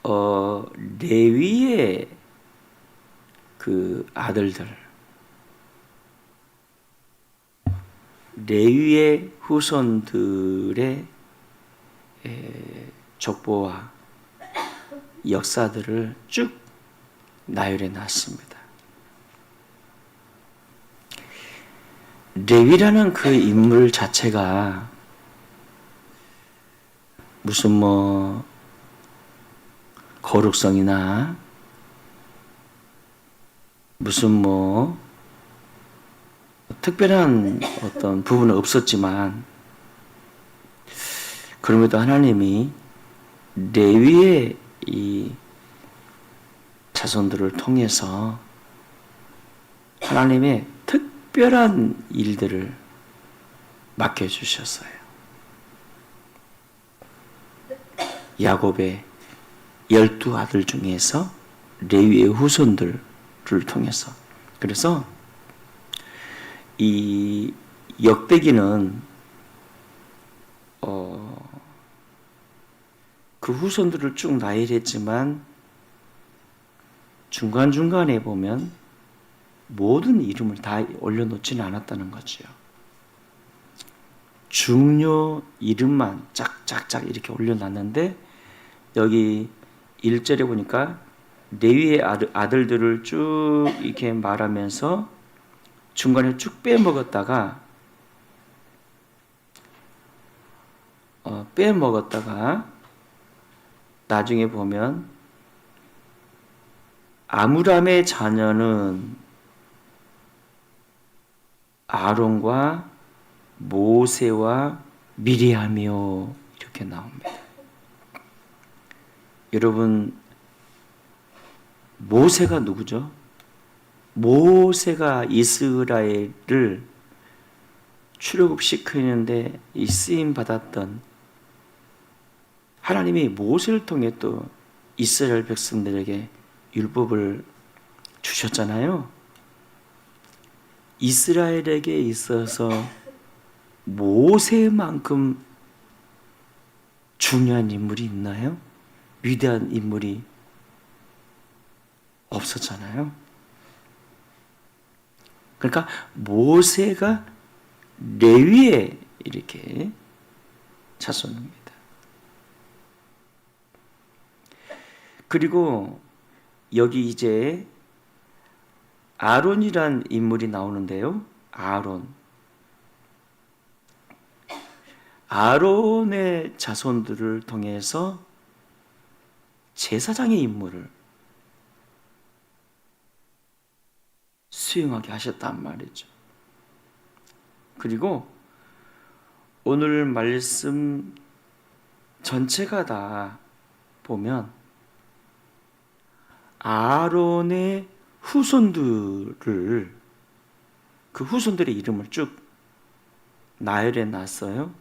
레위의 그 아들들, 레위의 후손들의 족보와 역사들을 쭉 나열해 놨습니다. 레위라는 그 인물 자체가 무슨 거룩성이나 무슨 특별한 어떤 부분은 없었지만, 그럼에도 하나님이 레위의 이 자손들을 통해서 하나님의 특별한 일들을 맡겨주셨어요. 야곱의 12아들 중에서 레위의 후손들을 통해서. 그래서 이 역대기는 그 후손들을 쭉 나열했지만 중간중간에 보면 모든 이름을 다 올려놓지는 않았다는 거죠. 중요 이름만 짝짝짝 이렇게 올려놨는데, 여기 1절에 보니까 레위의 아들들을 쭉 이렇게 말하면서 중간에 쭉 빼먹었다가 나중에 보면 아므람의 자녀는 아론과 모세와 미리암이요, 이렇게 나옵니다. 여러분, 모세가 누구죠? 모세가 이스라엘을 출애굽시키는데 이 쓰임 받았던, 하나님이 모세를 통해 또 이스라엘 백성들에게 율법을 주셨잖아요. 이스라엘에게 있어서 모세만큼 중요한 인물이 있나요? 위대한 인물이 없었잖아요. 그러니까 모세가 레위의 이렇게 자손입니다. 그리고 여기 이제 아론이란 인물이 나오는데요. 아론의 자손들을 통해서 제사장의 임무를 수행하게 하셨단 말이죠. 그리고 오늘 말씀 전체가 다 보면 아론의 후손들을, 그 후손들의 이름을 쭉 나열해 놨어요.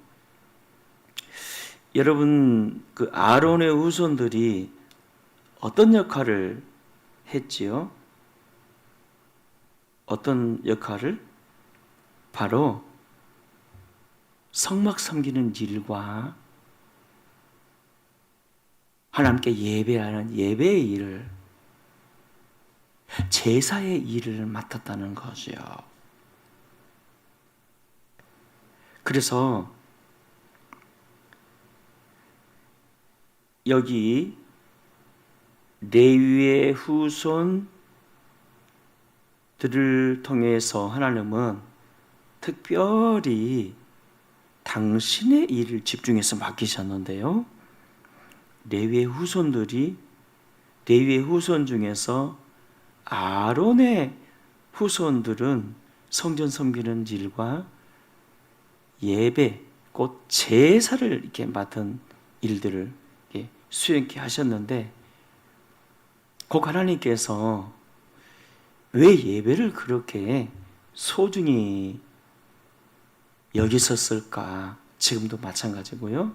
여러분, 그 아론의 후손들이 어떤 역할을 했지요? 어떤 역할을? 바로 성막 섬기는 일과 하나님께 예배하는 예배의 일을, 제사의 일을 맡았다는 거죠. 그래서 여기 레위의 후손들을 통해서 하나님은 특별히 당신의 일을 집중해서 맡기셨는데요. 레위의 후손 중에서 아론의 후손들은 성전 섬기는 일과 예배, 곧 제사를 이렇게 맡은 일들을 수행케 하셨는데, 곧 하나님께서 왜 예배를 그렇게 소중히 여기셨을까? 지금도 마찬가지고요.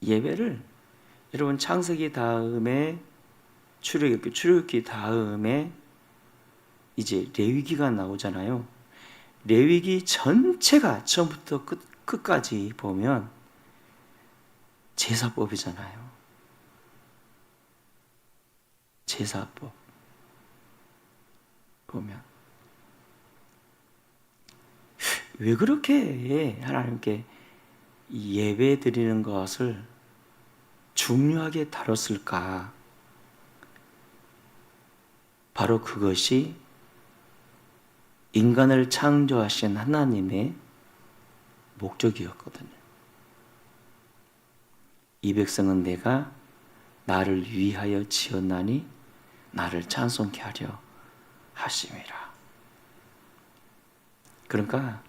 예배를 여러분, 창세기 다음에 출애굽기 다음에 이제 레위기가 나오잖아요. 레위기 전체가 처음부터 끝까지 보면 제사법이잖아요. 제사법 보면 왜 그렇게 하나님께 예배 드리는 것을 중요하게 다뤘을까? 바로 그것이 인간을 창조하신 하나님의 목적이었거든요. 이 백성은 내가 나를 위하여 지었나니 나를 찬송케 하려 하심이라. 그러니까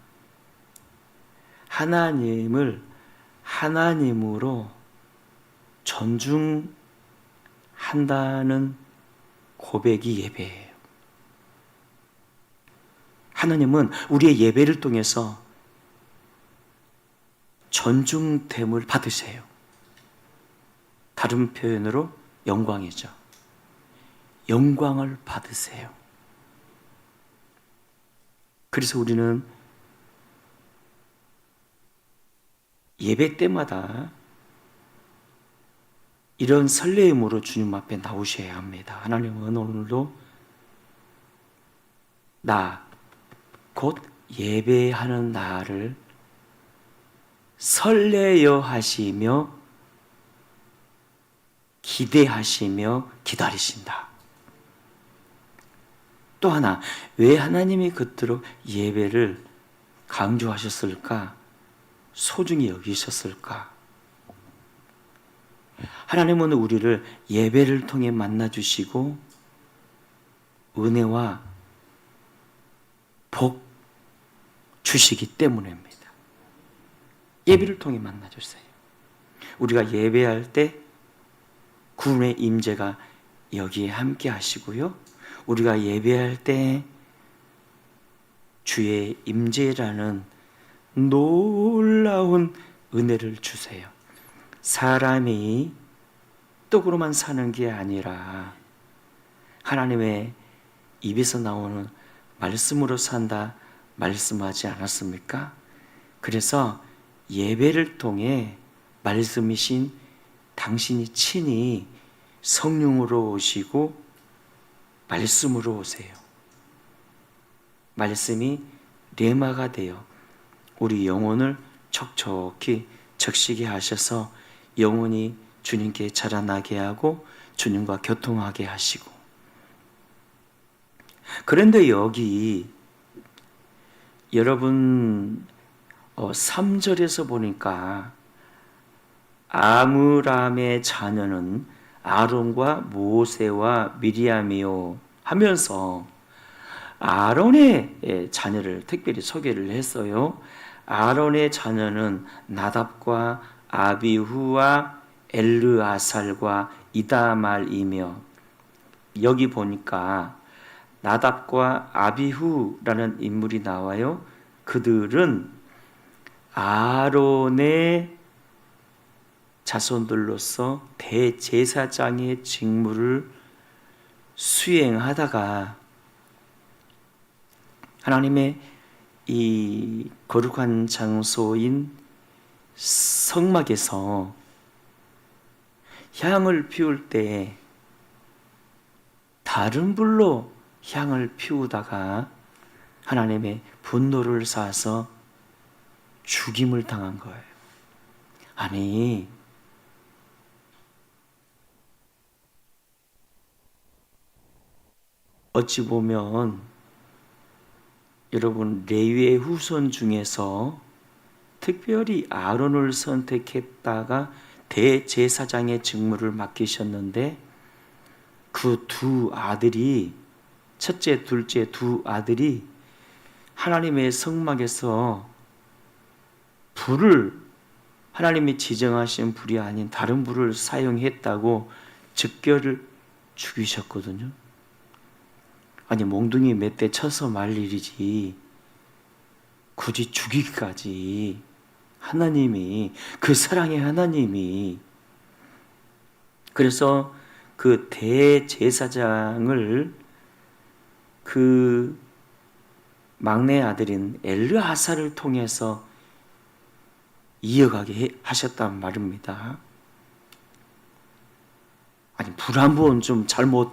하나님을 하나님으로 존중한다는 고백이 예배예요. 하나님은 우리의 예배를 통해서 존중됨을 받으세요. 다른 표현으로 영광이죠. 영광을 받으세요. 그래서 우리는 예배 때마다 이런 설레임으로 주님 앞에 나오셔야 합니다. 하나님은 오늘도 곧 예배하는 나를 설레어 하시며 기대하시며 기다리신다. 또 하나, 왜 하나님이 그토록 예배를 강조하셨을까? 소중히 여기셨을까? 하나님은 우리를 예배를 통해 만나주시고 은혜와 복 주시기 때문입니다. 예배를 통해 만나주세요. 우리가 예배할 때 구원의 임재가 여기에 함께 하시고요. 우리가 예배할 때 주의 임재라는 놀라운 은혜를 주세요. 사람이 떡으로만 사는 게 아니라 하나님의 입에서 나오는 말씀으로 산다 말씀하지 않았습니까? 그래서 예배를 통해 말씀이신 당신이 친히 성령으로 오시고 말씀으로 오세요. 말씀이 레마가 되어 우리 영혼을 촉촉히 적시게 하셔서 영혼이 주님께 자라나게 하고 주님과 교통하게 하시고. 그런데 여기 여러분 3절에서 보니까 아므람의 자녀는 아론과 모세와 미리암이요 하면서 아론의 자녀를 특별히 소개를 했어요. 아론의 자녀는 나답과 아비후와 엘르아살과 이다말이며, 여기 보니까 나답과 아비후라는 인물이 나와요. 그들은 아론의 자손들로서 대제사장의 직무를 수행하다가 하나님의 이 거룩한 장소인 성막에서 향을 피울 때 다른 불로 향을 피우다가 하나님의 분노를 사서 죽임을 당한 거예요. 아니, 어찌 보면 여러분 레위의 후손 중에서 특별히 아론을 선택했다가 대제사장의 직무를 맡기셨는데 그 두 아들이, 첫째, 둘째 두 아들이 하나님의 성막에서 불을, 하나님이 지정하신 불이 아닌 다른 불을 사용했다고 즉결을 죽이셨거든요. 아니, 몽둥이 몇 대 쳐서 말 일이지 굳이 죽이기까지 하나님이, 그 사랑의 하나님이. 그래서 그 대제사장을 그 막내 아들인 엘르아사를 통해서 이어가게 하셨단 말입니다. 아니 불 한 번 좀 잘못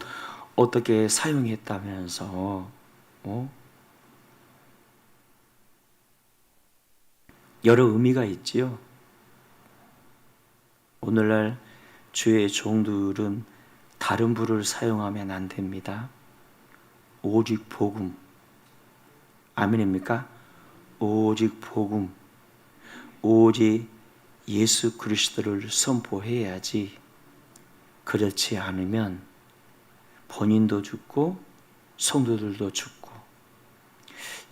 어떻게 사용했다면서 여러 의미가 있지요. 오늘날 주의 종들은 다른 불을 사용하면 안 됩니다. 오직 복음. 아멘입니까? 오직 복음. 오직 예수 그리스도를 선포해야지. 그렇지 않으면 본인도 죽고 성도들도 죽고.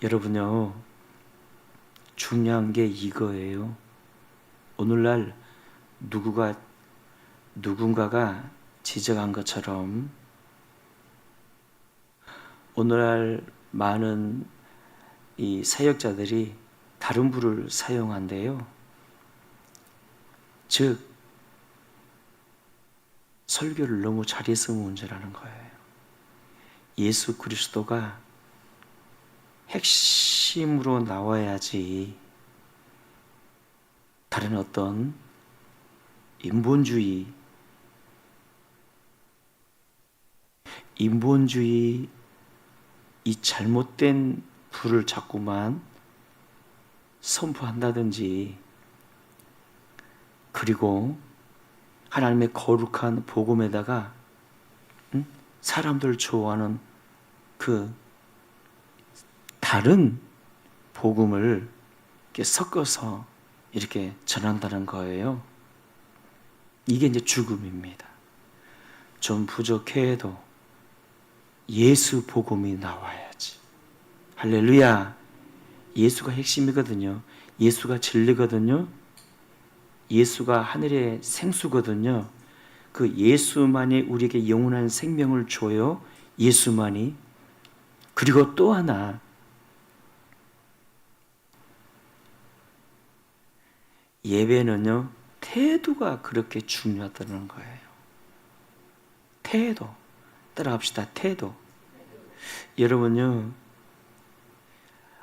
여러분요, 중요한 게 이거예요. 오늘날 누군가가 지적한 것처럼 오늘날 많은 이 사역자들이 다른 불을 사용한대요. 즉 설교를 너무 잘해서 문제라는 거예요. 예수 그리스도가 핵심으로 나와야지 다른 어떤 인본주의 이 잘못된 불을 자꾸만 선포한다든지, 그리고 하나님의 거룩한 복음에다가 사람들 좋아하는 그 다른 복음을 이렇게 섞어서 이렇게 전한다는 거예요. 이게 이제 죽음입니다. 좀 부족해도 예수 복음이 나와야지. 할렐루야. 예수가 핵심이거든요. 예수가 진리거든요. 예수가 하늘의 생수거든요. 그 예수만이 우리에게 영원한 생명을 줘요. 예수만이. 그리고 또 하나, 예배는요, 태도가 그렇게 중요하다는 거예요. 태도. 따라합시다. 태도. 여러분요,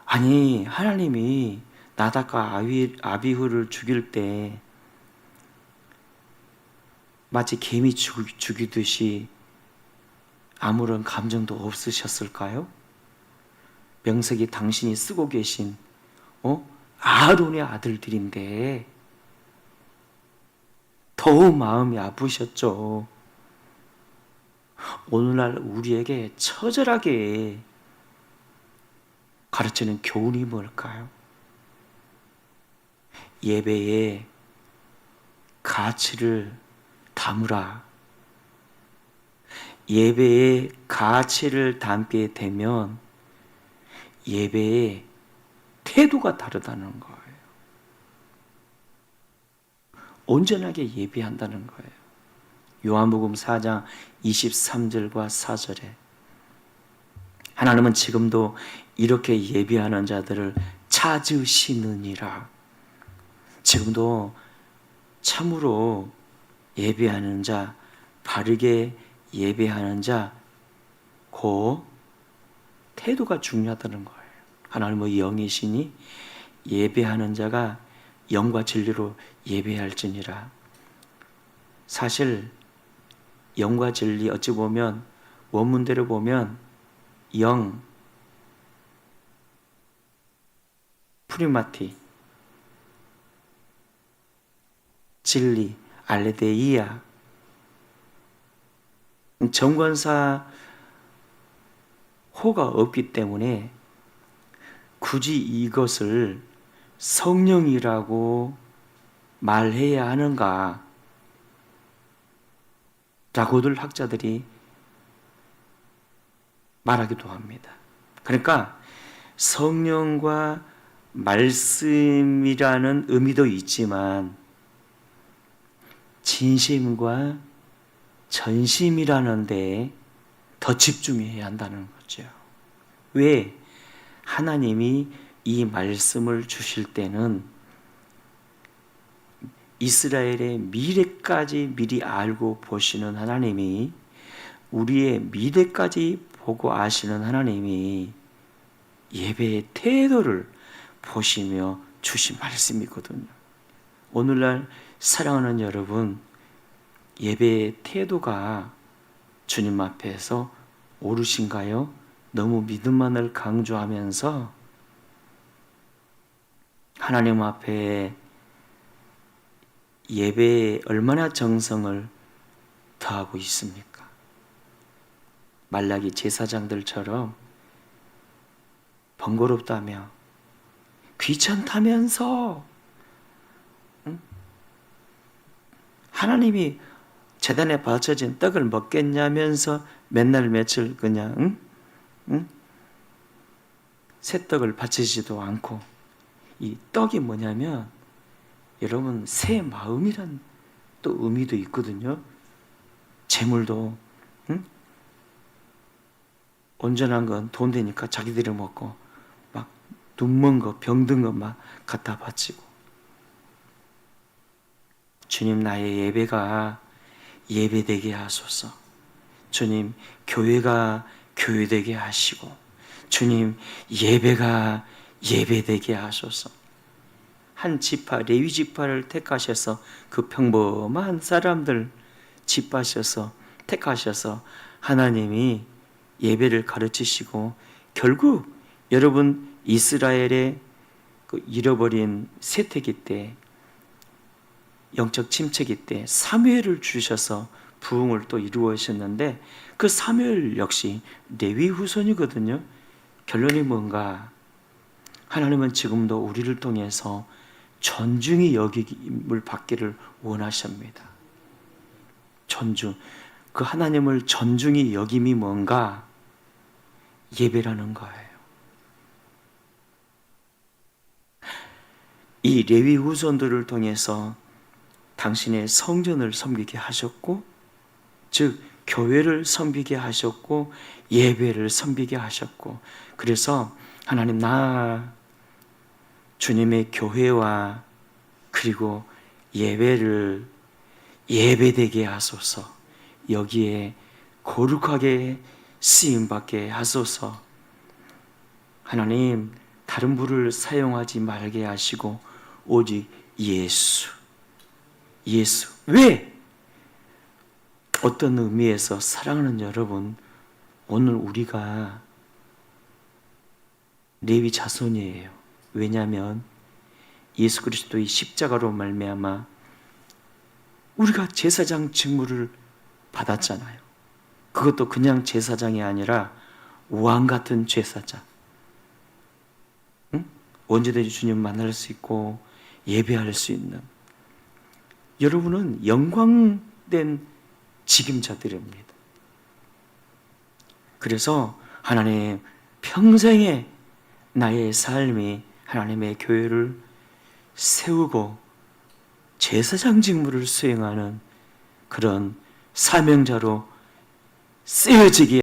아니 하나님이 나답과 아비후를 죽일 때 마치 개미 죽이듯이 아무런 감정도 없으셨을까요? 명색이 당신이 쓰고 계신 아론의 아들들인데 더욱 마음이 아프셨죠. 오늘날 우리에게 처절하게 가르치는 교훈이 뭘까요? 예배에 가치를 담으라. 예배에 가치를 담게 되면 예배의 태도가 다르다는 거예요. 온전하게 예배한다는 거예요. 요한복음 4장 23절과 4절에 하나님은 지금도 이렇게 예배하는 자들을 찾으시느니라. 지금도 참으로 예배하는 자, 바르게 예배하는 자, 그 태도가 중요하다는 거예요. 하나님의 영이시니 예배하는 자가 영과 진리로 예배할지니라. 사실 영과 진리, 어찌 보면 원문대로 보면 영, 프리마티, 진리, 알레데이아. 정관사 호가 없기 때문에 굳이 이것을 성령이라고 말해야 하는가 라고들 학자들이 말하기도 합니다. 그러니까 성령과 말씀이라는 의미도 있지만 진심과 전심이라는 데에 더 집중해야 한다는 거죠. 왜? 하나님이 이 말씀을 주실 때는 이스라엘의 미래까지 미리 알고 보시는 하나님이, 우리의 미래까지 보고 아시는 하나님이 예배의 태도를 보시며 주신 말씀이거든요. 오늘날 사랑하는 여러분, 예배의 태도가 주님 앞에서 옳으신가요? 너무 믿음만을 강조하면서 하나님 앞에 예배에 얼마나 정성을 더하고 있습니까? 말라기 제사장들처럼 번거롭다며 귀찮다면서 하나님이 제단에 바쳐진 떡을 먹겠냐면서 맨날 며칠 그냥 새떡을 바치지도 않고, 이 떡이 뭐냐면 여러분 새 마음이란 또 의미도 있거든요. 재물도 온전한 건 돈 되니까 자기들이 먹고 막 눈먼 거 병든 거 막 갖다 바치고. 주님, 나의 예배가 예배되게 하소서. 주님, 교회가 교회되게 하시고, 주님, 예배가 예배되게 하소서. 한 지파, 레위 지파를 택하셔서 그 평범한 사람들 집하셔서 택하셔서 하나님이 예배를 가르치시고, 결국 여러분 이스라엘의 그 잃어버린 세태기 때, 영적 침체기 때 사무엘을 주셔서 부흥을 또 이루어셨는데, 그 사무엘 역시 레위 후손이거든요. 결론이 뭔가? 하나님은 지금도 우리를 통해서 존중이 여김을 받기를 원하십니다. 존중. 그 하나님을 존중이 여김이 뭔가? 예배라는 거예요. 이 레위 후손들을 통해서 당신의 성전을 섬기게 하셨고, 즉 교회를 섬기게 하셨고, 예배를 섬기게 하셨고, 그래서 하나님, 나 주님의 교회와 그리고 예배를 예배되게 하소서. 여기에 거룩하게 쓰임받게 하소서. 하나님, 다른 불을 사용하지 말게 하시고 오직 예수. 왜? 어떤 의미에서 사랑하는 여러분, 오늘 우리가 레위 자손이에요. 왜냐하면 예수 그리스도의 십자가로 말미암아 우리가 제사장 직무를 받았잖아요. 그것도 그냥 제사장이 아니라 왕 같은 제사장. 언제든지 주님 만날 수 있고 예배할 수 있는, 여러분은 영광된 직임자들입니다. 그래서 하나님, 평생에 나의 삶이 하나님의 교회를 세우고 제사장 직무를 수행하는 그런 사명자로 쓰여지게